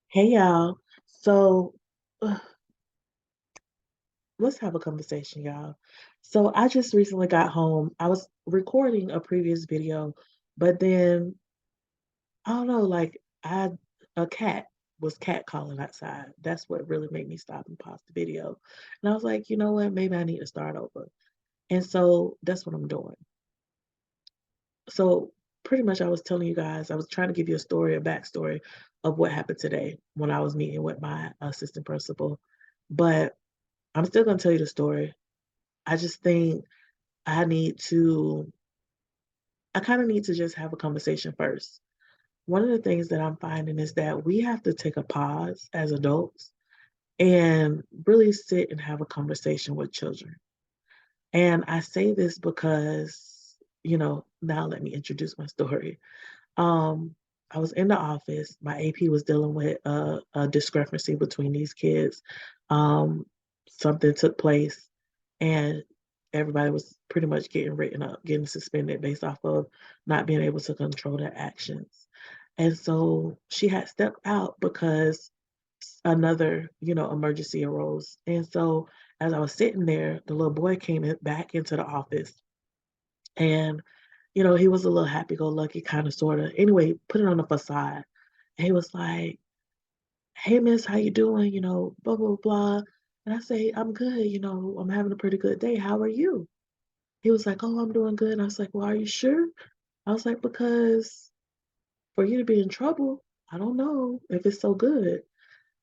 Hey y'all. So let's have a conversation, y'all. So I just recently got home. I was recording a previous video, but then I don't know, like a cat was cat calling outside. That's what really made me stop and pause the video. And I was like, you know what? Maybe I need to start over. And so that's what I'm doing. So pretty much I was telling you guys, I was trying to give you a story, a backstory of what happened today when I was meeting with my assistant principal. But I'm still gonna tell you the story. I just think I need to I kind of need to just have a conversation first. One of the things that I'm finding is that we have to take a pause as adults and really sit and have a conversation with children. And I say this because, now let me introduce my story. Um, I was in the office. My AP was dealing with a discrepancy between these kids. Um, Something took place, and everybody was pretty much getting written up, getting suspended based off of not being able to control their actions. And so she had stepped out because another, emergency arose. And so as I was sitting there, the little boy came back into the office and, he was a little happy-go-lucky kind of sorta. Anyway, put it on a facade. And he was like, "Hey, miss, how you doing?" Blah, blah, blah. And I say, "I'm good, I'm having a pretty good day. How are you?" He was like, "Oh, I'm doing good." And I was like, "Well, are you sure?" I was like, "Because for you to be in trouble, I don't know if it's so good."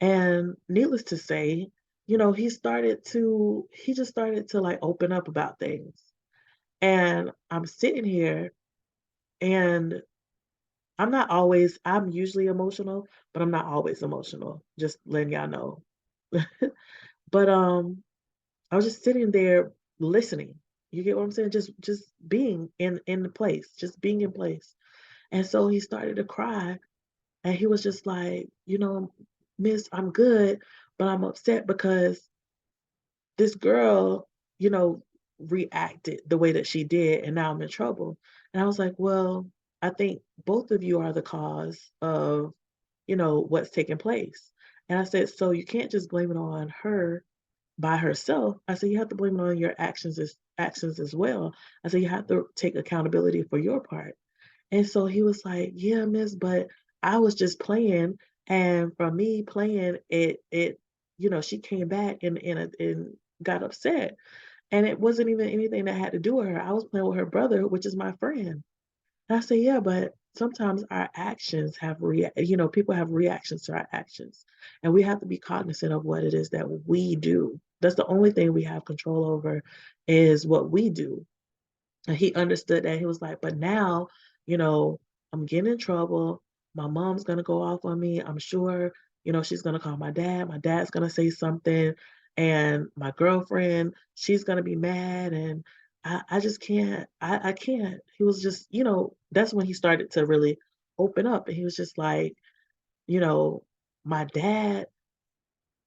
And needless to say, he just started to like open up about things. And I'm sitting here and I'm usually emotional, but I'm not always emotional, just letting y'all know. But, I was just sitting there listening. You get what I'm saying? Just being in the place, just being in place. And so he started to cry, and he was just like, "Miss, I'm good, but I'm upset because this girl, you know, reacted the way that she did, and now I'm in trouble." And I was like, "Well, I think both of you are the cause of, what's taking place." And I said, "So you can't just blame it on her by herself." I said, "You have to blame it on your actions as well." I said, "You have to take accountability for your part." And so he was like, "Yeah, miss, but I was just playing, and from me playing, she came back and got upset, and it wasn't even anything that had to do with her. I was playing with her brother, which is my friend." And I say, "Yeah, but sometimes our actions people have reactions to our actions, and we have to be cognizant of what it is that we do. That's the only thing we have control over is what we do." And he understood that. He was like, "But now, you know, I'm getting in trouble. My mom's gonna go off on me. I'm sure, she's gonna call my dad. My dad's gonna say something, and my girlfriend, she's gonna be mad, and I just can't. I can't." He was just, that's when he started to really open up, and he was just like, you know, my dad,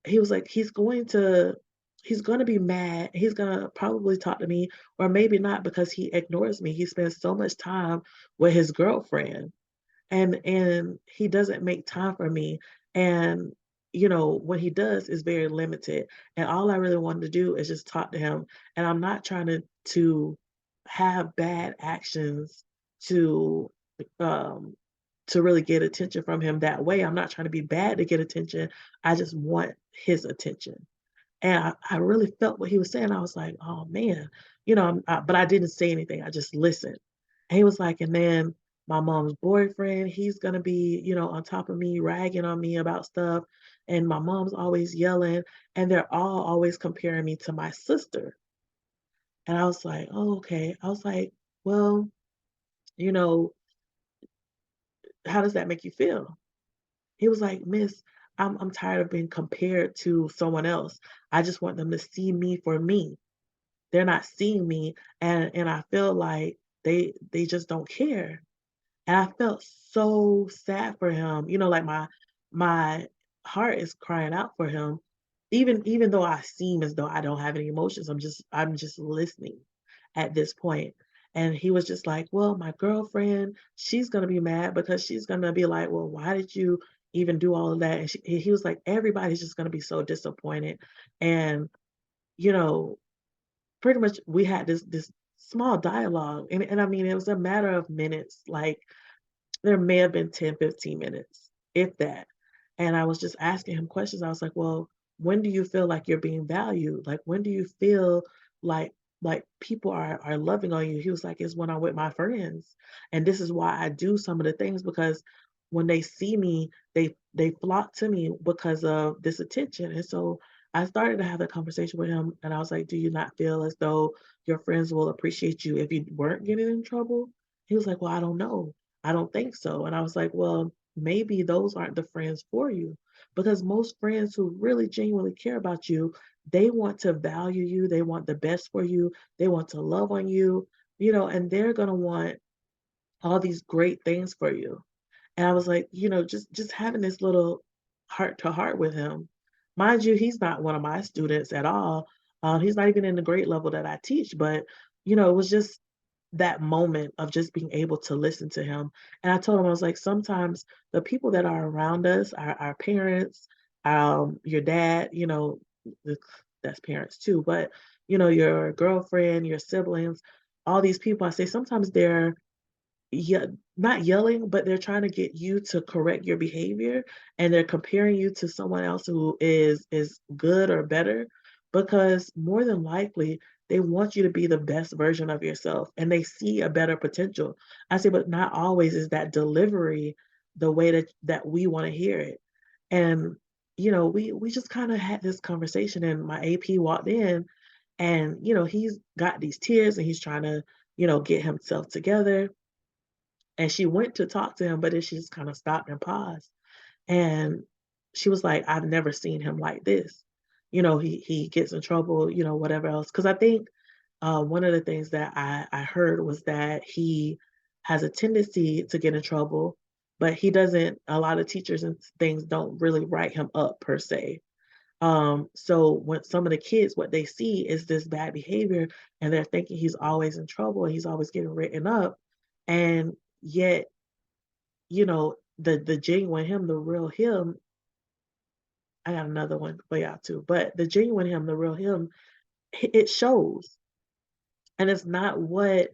he was like, he's gonna be mad. He's gonna probably talk to me, or maybe not because he ignores me. He spends so much time with his girlfriend, and he doesn't make time for me. And what he does is very limited. And all I really wanted to do is just talk to him. And I'm not trying to have bad actions to um to really get attention from him that way. I'm not trying to be bad to get attention. I just want his attention. And I really felt what he was saying. I was like, "Oh man," but I didn't say anything. I just listened. And he was like, "And then my mom's boyfriend, he's gonna be, on top of me, ragging on me about stuff. And my mom's always yelling, and they're all always comparing me to my sister." And I was like, "Oh, okay." I was like, "Well, you know, how does that make you feel?" He was like, "Miss, I'm tired of being compared to someone else. I just want them to see me for me. They're not seeing me, and I feel like they just don't care." And I felt so sad for him. Like my heart is crying out for him. Even though I seem as though I don't have any emotions, I'm just listening at this point. And he was just like, "Well, my girlfriend, she's gonna be mad because she's gonna be like, well, why did you even do all of that?" And he was like, "Everybody's just gonna be so disappointed." And, you know, pretty much we had this small dialogue. And I mean, it was a matter of minutes. Like there may have been 10, 15 minutes, if that. And I was just asking him questions. I was like, "Well, when do you feel like you're being valued? Like, when do you feel like people are loving on you?" He was like, "It's when I'm with my friends. And this is why I do some of the things because when they see me, they flock to me because of this attention." And so I started to have that conversation with him and I was like, "Do you not feel as though your friends will appreciate you if you weren't getting in trouble?" He was like, "Well, I don't know. I don't think so." And I was like, "Well, maybe those aren't the friends for you because most friends who really genuinely care about you, they want to value you, they want the best for you, they want to love on you, and they're going to want all these great things for you." And I was like, just having this little heart to heart with him. Mind you, he's not one of my students at all. He's not even in the grade level that I teach, but it was just that moment of just being able to listen to him. And I told him, I was like, sometimes the people that are around us, our parents, your dad, th- that's parents too, but your girlfriend, your siblings, all these people, I say sometimes they're yeah, not yelling, but they're trying to get you to correct your behavior, and they're comparing you to someone else who is good or better, because more than likely, they want you to be the best version of yourself, and they see a better potential. I say, but not always is that delivery the way that we wanna hear it. And, we just kinda had this conversation, and my AP walked in, and, he's got these tears, and he's trying to, get himself together, and she went to talk to him, but then she just kinda stopped and paused, and she was like, "I've never seen him like this." He gets in trouble, whatever else. Because I think, one of the things that I heard was that he has a tendency to get in trouble, but he doesn't a lot of teachers and things don't really write him up per se. So when some of the kids, what they see is this bad behavior, and they're thinking he's always in trouble, and he's always getting written up, and yet the genuine him, the real him. I got another one for y'all too, but the genuine him, the real him, it shows, and it's not what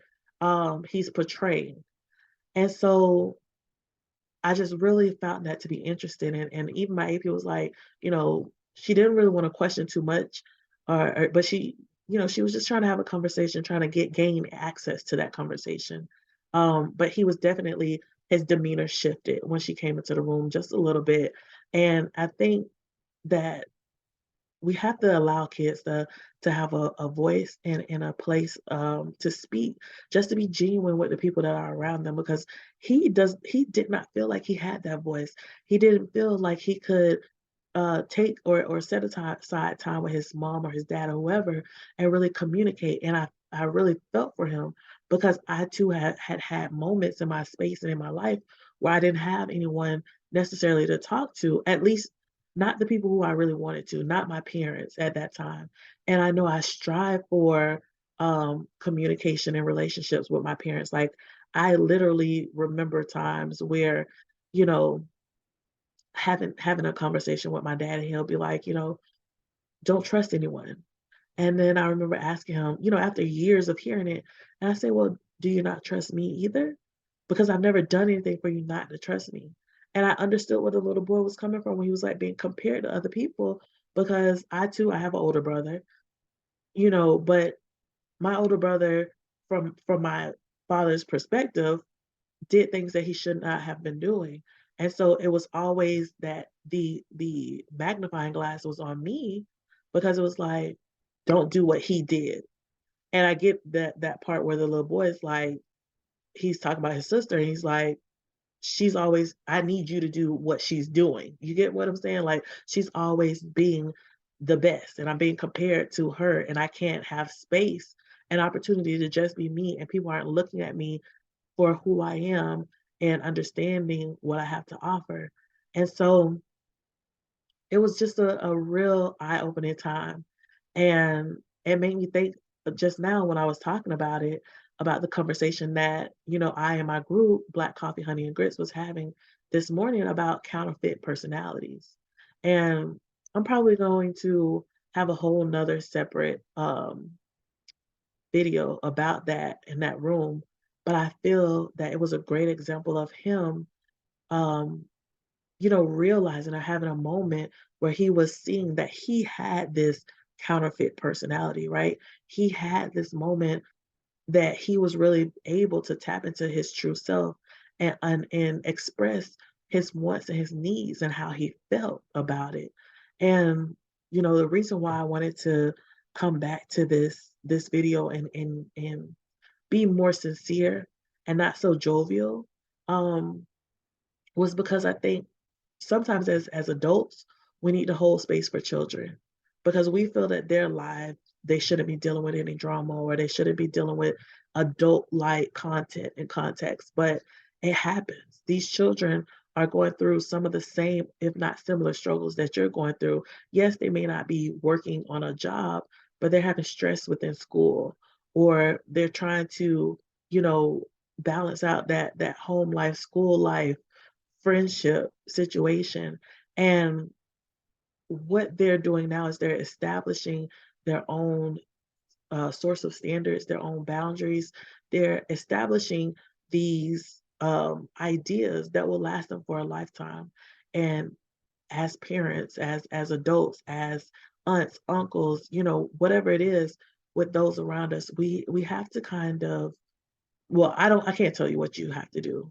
he's portraying. And so I just really found that to be interesting, and even my AP was like, she didn't really want to question too much, but she was just trying to have a conversation, trying to gain access to that conversation. But he was definitely his demeanor shifted when she came into the room just a little bit, and I think that we have to allow kids to have a voice and a place to speak, just to be genuine with the people that are around them because he did not feel like he had that voice. He didn't feel like he could take or set aside time with his mom or his dad or whoever and really communicate. And I really felt for him because I too had moments in my space and in my life where I didn't have anyone necessarily to talk to, at least not the people who I really wanted to, not my parents at that time. And I know I strive for communication and relationships with my parents. Like I literally remember times where, you know, having a conversation with my dad and he'll be like, "Don't trust anyone." And then I remember asking him, after years of hearing it, and I say, "Well, do you not trust me either? Because I've never done anything for you not to trust me." And I understood where the little boy was coming from when he was like being compared to other people because I have an older brother, but my older brother from my father's perspective did things that he should not have been doing. And so it was always that the magnifying glass was on me because it was like, don't do what he did. And I get that part where the little boy is like, he's talking about his sister, and he's like, she's always, I need you to do what she's doing. You get what I'm saying? Like she's always being the best, and I'm being compared to her, and I can't have space and opportunity to just be me, and people aren't looking at me for who I am and understanding what I have to offer. And so it was just a real eye-opening time. And it made me think just now when I was talking about it, about the conversation that, I and my group, Black Coffee, Honey, and Grits, was having this morning about counterfeit personalities. And I'm probably going to have a whole nother separate video about that in that room. But I feel that it was a great example of him, um, realizing or having a moment where he was seeing that he had this counterfeit personality, right? He had this moment that he was really able to tap into his true self and express his wants and his needs and how he felt about it. And the reason why I wanted to come back to this video and be more sincere and not so jovial, um, was because I think sometimes as adults, we need to hold space for children because we feel that their lives, they shouldn't be dealing with any drama or they shouldn't be dealing with adult-like content and context, but it happens. These children are going through some of the same, if not similar struggles that you're going through. Yes, they may not be working on a job, but they're having stress within school or they're trying to, you know, balance out that home life, school life, friendship situation. And what they're doing now is they're establishing their own source of standards, their own boundaries. They're establishing these ideas that will last them for a lifetime. And as parents, as adults, as aunts, uncles, whatever it is with those around us, we have to kind of, well, I can't tell you what you have to do.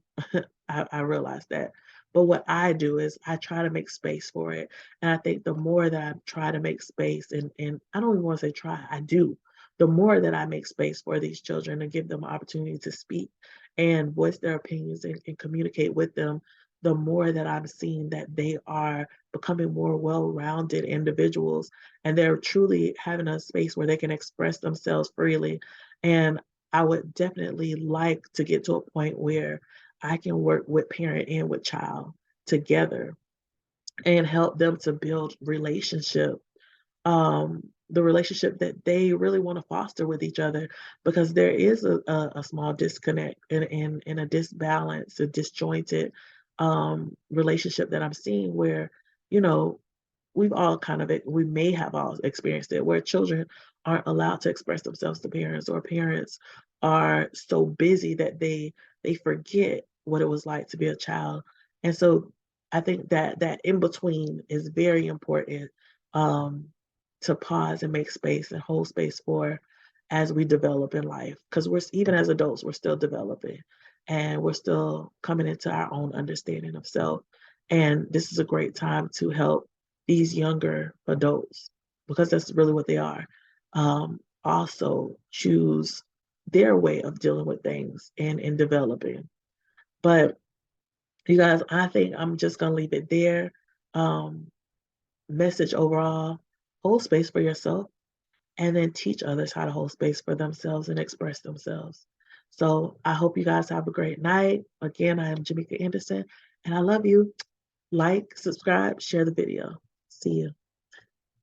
I realize that. But what I do is I try to make space for it. And I think the more that I try to make space and I don't even want to say try, I do. The more that I make space for these children and give them an opportunity to speak and voice their opinions and communicate with them, the more that I'm seeing that they are becoming more well-rounded individuals and they're truly having a space where they can express themselves freely. And I would definitely like to get to a point where I can work with parent and with child together and help them to build relationship, the relationship that they really want to foster with each other, because there is a small disconnect and a disbalance, a disjointed relationship that I'm seeing where, you know, we may have all experienced it where children aren't allowed to express themselves to parents or parents are so busy that they forget what it was like to be a child. And so I think that in between is very important, um, to pause and make space and hold space for as we develop in life because even as adults we're still developing and we're still coming into our own understanding of self, and this is a great time to help these younger adults, because that's really what they are, also choose their way of dealing with things and in developing. But you guys, I think I'm just gonna leave it there. Um, Message overall: hold space for yourself, and then teach others how to hold space for themselves and express themselves. So I hope you guys have a great night. Again, I am Jamaica Anderson, and I love you. Like, subscribe, share the video. See you.